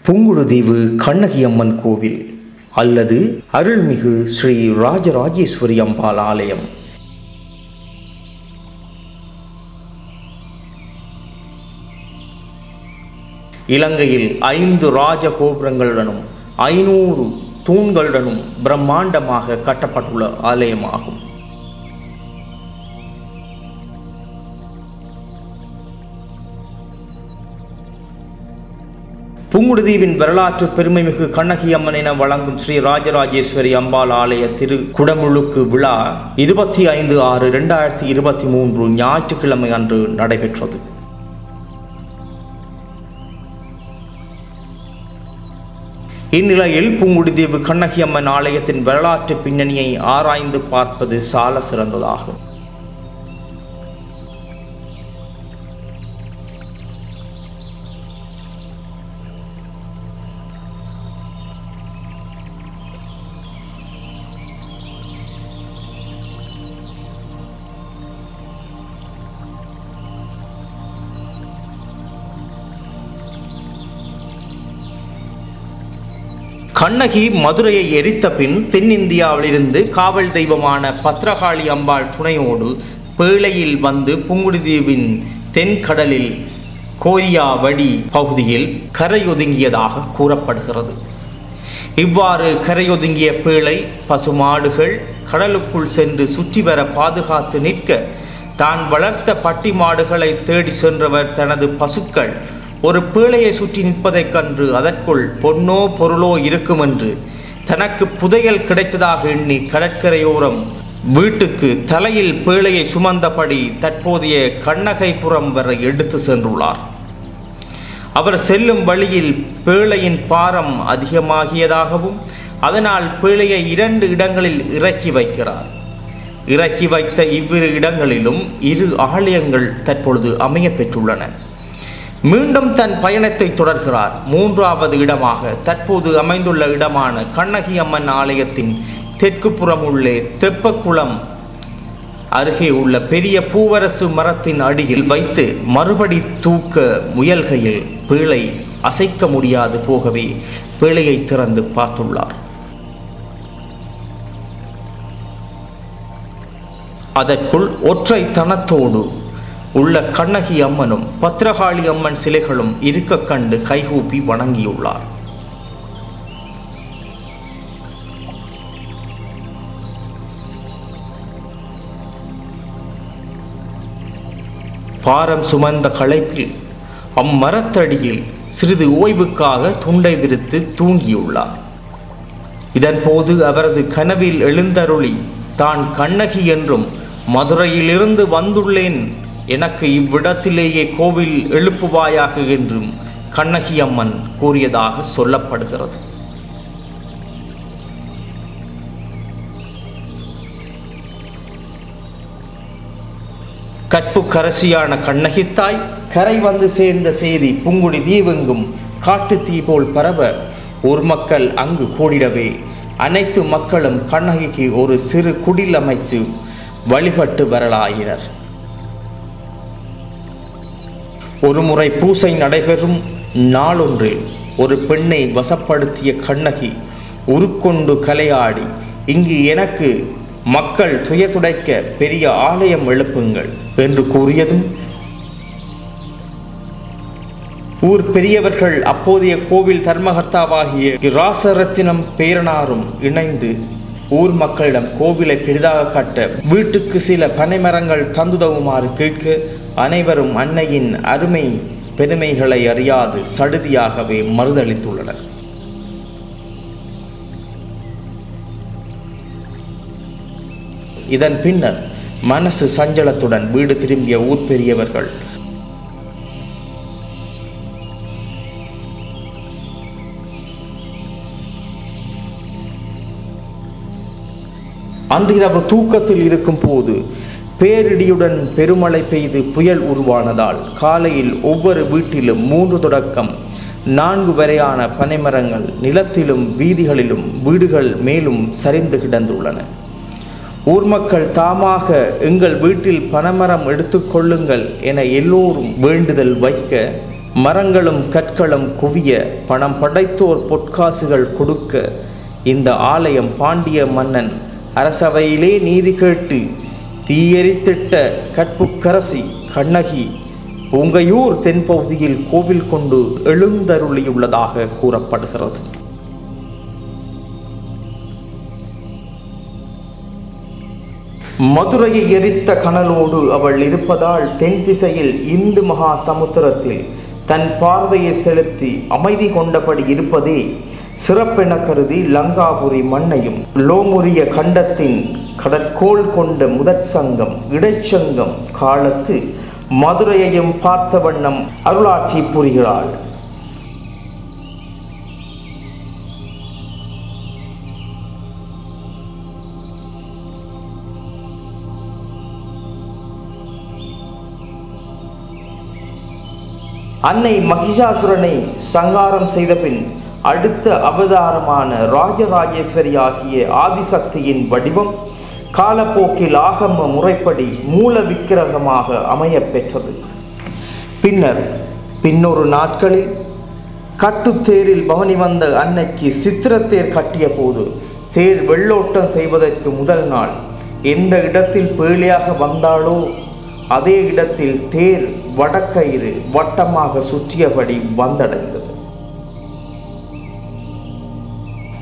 புங்குடுதீவு கண்ணகியம்மன் கோவில் அல்லது அருள்மிகு ஸ்ரீ ராஜராஜேஸ்வரி அம்பாள் ஆலயம். இலங்கையில் 5 ராஜ கோபுரங்களுடனும் 500 தூண்களுடனும் பிரம்மாண்டமாக கட்டப்பட்டுள்ள ஆலயமாகும். புங்குடுதீவின் வரலாற்று பெருமைமிகு கண்ணகியம்மன் என வழங்கும் ஸ்ரீ ராஜராஜேஸ்வரி அம்பாள் ஆலய திருக்குடமுழுக்கு விழா 25/6/2023 ஞாயிற்றுக்கிழமை அன்று நடைபெற்றது. இந்நிலையில் புங்குடுதீவு கண்ணகியம்மன் ஆலயத்தின் வரலாற்று பின்னணியை ஆராய்ந்து பார்ப்பது சால சிறந்ததாகும். கண்ணகி மதுரையை எரித்த பின் தென்னிந்தியாவிலிருந்து காவல் தெய்வமான பத்ரகாளி அம்பாள் துணையோடு பேழையில் வந்து புங்குடுதீவின் தென்கடலில் கோரியாவடி பகுதியில் கரையொதுங்கியதாக கூறப்படுகிறது. இவ்வாறு கரையொதுங்கிய பேழை பசுமாடுகள் கடலுக்குள் சென்று சுற்றி வர பாதுகாத்து நிற்க தான் வளர்த்த பட்டி மாடுகளை தேடி சென்றவர் தனது பசுக்கள் ஒரு பேழையை சுற்றி நிற்பதைக் கண்டு அதற்குள் பொன்னோ பொருளோ இருக்கும் என்று தனக்கு புதையல் கிடைத்ததாக எண்ணி கடற்கரையோரம் வீட்டுக்கு தலையில் பேழையை சுமந்தபடி தற்போதைய கண்ணகைபுரம் வரை எடுத்து சென்றுள்ளார். அவர் செல்லும் வழியில் பேழையின் பாரம் அதிகமாகியதாகவும் அதனால் பேழையை 2 இடங்களில் இறக்கி வைக்கிறார். இறக்கி வைத்த இவ்விரு இடங்களிலும் 2 ஆலயங்கள் தற்பொழுது அமைய பெற்றுள்ளன. மீண்டும் தன் பயணத்தை தொடர்கிறார். 3வது இடமாக தற்போது அமைந்துள்ள இடமான கண்ணகி அம்மன் ஆலயத்தின் தெற்கு புறம் உள்ளே தெப்பக்குளம் அருகே உள்ள பெரிய பூவரசு மரத்தின் அடியில் வைத்து மறுபடி தூக்க முயல்கையில் பேழை அசைக்க முடியாது போகவே பேழையை திறந்து பார்த்துள்ளார். அதற்குள் ஒற்றை தனத்தோடு உள்ள கண்ணகி அம்மனும் பத்ரகாளி அம்மன் சிலைகளும் இருக்க கண்டு கைகூப்பி வணங்கியுள்ளார். பாரம் சுமந்த களைப்பில் அம்மரத்தடியில் சிறிது ஓய்வுக்காக துண்டை விரித்து தூங்கியுள்ளார். இதன்போது அவரது கனவில் எழுந்தருளி தான் கண்ணகி என்றும் மதுரையிலிருந்து வந்துள்ளேன், எனக்கு இவ்விடத்திலேயே கோவில் எழுப்புவாயாக என்றும் கண்ணகி அம்மன் கூறியதாக சொல்லப்படுகிறது. கற்புக்கரசியான கண்ணகித்தாய் கரை வந்து சேர்ந்த செய்தி புங்குடுதீவெங்கும் காட்டு தீ போல் பரவ ஊர் மக்கள் அங்கு கூடிடவே அனைத்து மக்களும் கண்ணகிக்கு ஒரு சிறு குடில் அமைத்து வழிபட்டு வரலாயினர். ஒருமுறை பூசை நடைபெறும் நாளொன்றில் ஒரு பெண்ணை வசப்படுத்திய கண்ணகி உருக்கொண்டு கலையாடி, இங்கு எனக்கு மக்கள் துயர் துடைக்க பெரிய ஆலயம் எழுப்புங்கள் என்று கூறியதும் ஊர் பெரியவர்கள் அப்போதைய கோவில் தர்மகர்த்தாவாகிய இராசரத்தினம் பேரனாரும் இணைந்து ஊர் மக்களிடம் கோவிலை பெரிதாக கட்ட வீட்டுக்கு சில பனைமரங்கள் தந்துதவுமாறு கேட்க அனைவரும் அன்னையின் அருமை பெருமைகளை அறியாது சடுதியாகவே மறுதளித்துள்ளனர். இதன் பின்னர் மனசு சஞ்சலத்துடன் வீடு திரும்பிய ஊர் பெரியவர்கள் அன்றிரவு தூக்கத்தில் இருக்கும் போது பேரிடியுடன் பெருமழை பெய்து புயல் உருவானதால் காலையில் ஒவ்வொரு வீட்டிலும் 3 தொடக்கம் 4 வரையான பனைமரங்கள் நிலத்திலும் வீதிகளிலும் வீடுகள் மேலும் சரிந்து கிடந்துள்ளன. ஊர் மக்கள் தாமாக எங்கள் வீட்டில் பனைமரம் எடுத்துக்கொள்ளுங்கள் என எல்லோரும் வேண்டுதல் வைக்க மரங்களும் கற்களும் குவிய பணம் படைத்தோர் பொற்காசுகள் கொடுக்க இந்த ஆலயம் பாண்டிய மன்னன் அரசவையிலே நீதி கேட்டு தீயெரித்திட்ட கற்புக்கரசி கண்ணகி பூங்கையூர் தென்பகுதியில் கோவில் கொண்டு எழுந்தருளியுள்ளதாக கூறப்படுகிறது. மதுரையை எரித்த கனலோடு அவள் இருப்பதால் தென் திசையில் இந்து மகா சமுத்திரத்தில் தன் பார்வையை செலுத்தி அமைதி கொண்டபடி இருப்பதே சிறப்பென கருதி லங்காபுரி மண்ணையும் லோமுரிய கண்டத்தின் கடற்கோள் கொண்ட முதற் சங்கம் இடைச்சங்கம் காலத்து மதுரையையும் பார்த்த வண்ணம் அருளாட்சி புரிகிறாள். அன்னை மகிஷாசுரனை சங்காரம் செய்த பின் அடுத்த அவதாரமான ராஜராஜேஸ்வரி ஆகிய ஆதிசக்தியின் வடிவம் காலப்போக்கில் ஆகம முறைப்படி மூல விக்கிரகமாக அமைய பெற்றது. பின்னொரு நாட்களில் கட்டுத்தேரில் பவனி வந்த அன்னைக்கு சித்திரத்தேர் கட்டிய போது தேர் வெள்ளோட்டம் செய்வதற்கு முதல் நாள் எந்த இடத்தில் பேழையாக வந்தாளோ அதே இடத்தில் தேர் வடக்கயிறு வட்டமாக சுற்றியபடி வந்தடைந்தது.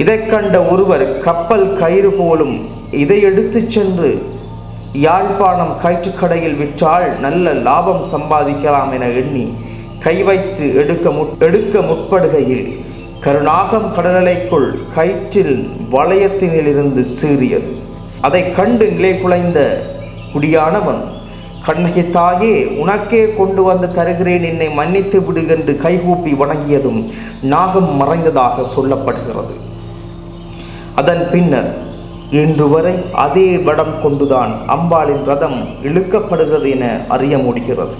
இதை கண்ட ஒருவர் கப்பல் கயிறு போலும் இதை எடுத்துச் சென்று யாழ்ப்பாணம் கயிற்றுக்கடையில் விற்றால் நல்ல லாபம் சம்பாதிக்கலாம் என எண்ணி கை வைத்து எடுக்க முற்படுகையில் கருநாகம் கடலைக்குள் கயிற்றில் வளையத்தினிலிருந்து சீறியது. அதை கண்டு நிலை குலைந்த குடியானவன், கண்ணகி தாயே, உனக்கே கொண்டு வந்து தருகிறேன், என்னை மன்னித்து விடு என்று கைகூப்பி வணங்கியதும் நாகம் மறைந்ததாக சொல்லப்படுகிறது. அதன் பின்னர் இன்று வரை அதே வடம் கொண்டுதான் அம்பாளின் ரதம் இழுக்கப்படுகிறது என அறிய முடிகிறது.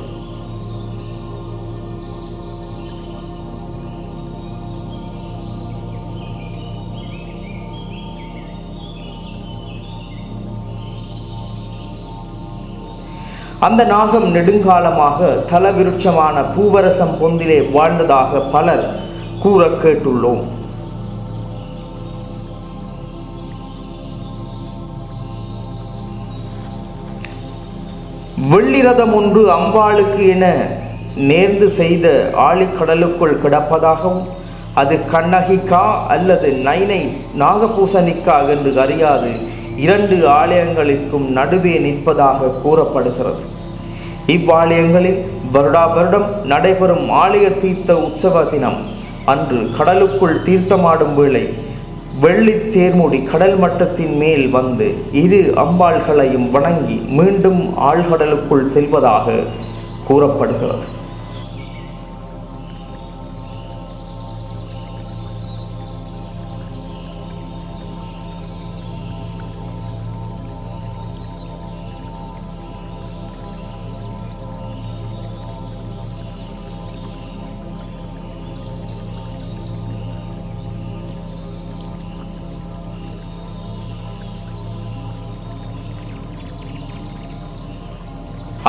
அந்த நாகம் நெடுங்காலமாக தலவிருட்சமான பூவரசம் பொந்திலே வாழ்ந்ததாக பலர் கூற கேட்டுள்ளோம். வெள்ளிரதம் ஒன்று அம்பாளுக்கு என நேர்ந்து செய்த ஆழிக்கடலுக்குள் கிடப்பதாகவும் அது கண்ணகிக்கா அல்லது நைனை நாகபூசணிக்கா என்று அறியாது 2 ஆலயங்களுக்கும் நடுவே நிற்பதாக கூறப்படுகிறது. இவ்வாலயங்களில் வருடா வருடம் நடைபெறும் ஆலய தீர்த்த உற்சவ தினம் அன்று கடலுக்குள் தீர்த்தமாடும் வேளை வெள்ளி தேர்முடி கடல் மட்டத்தின் மேல் வந்து 2 அம்பாள்களையும் வணங்கி மீண்டும் ஆழ்கடலுக்குள் செல்வதாக கூறப்படுகிறது.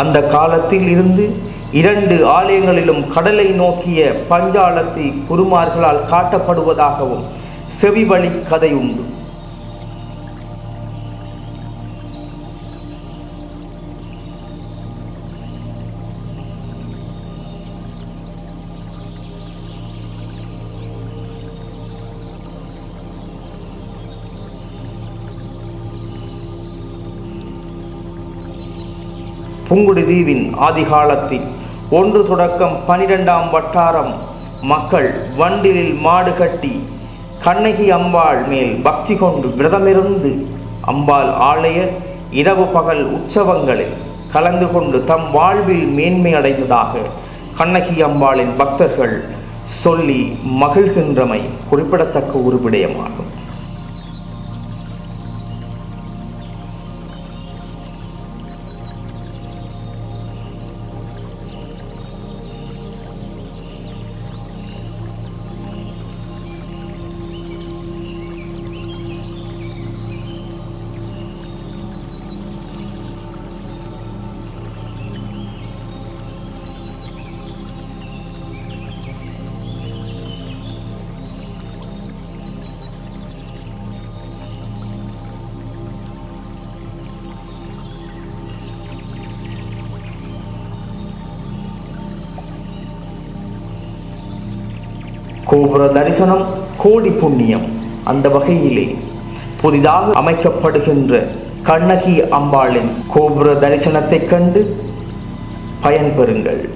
அந்த காலத்தில் இருந்து 2 ஆலயங்களிலும் கடலை நோக்கிய பஞ்சாலத்தி குருமார்களால் காட்டப்படுவதாகவும் செவிவழி கதை உண்டு. புங்குடு தீவின் ஆதிகாலத்தில் 1 தொடக்கம் 12ஆம் வட்டாரம் மக்கள் வண்டிலில் மாடு கட்டி கண்ணகி அம்பாள் மேல் பக்தி கொண்டு விரதமிருந்து அம்பாள் ஆலய இரவு பகல் உற்சவங்களில் கலந்து கொண்டு தம் வாழ்வில் மேன்மை அடைந்ததாக கண்ணகி அம்பாளின் பக்தர்கள் சொல்லி மகிழ்கின்றமை குறிப்பிடத்தக்க ஒரு விடயமாகும். கோபுர தரிசனம் கோடி புண்ணியம். அந்த வகையிலே புதிதாக அமைக்கப்படுகின்ற கண்ணகி அம்பாளின் கோபுர தரிசனத்தைக் கண்டு பயன்பெறுங்கள்.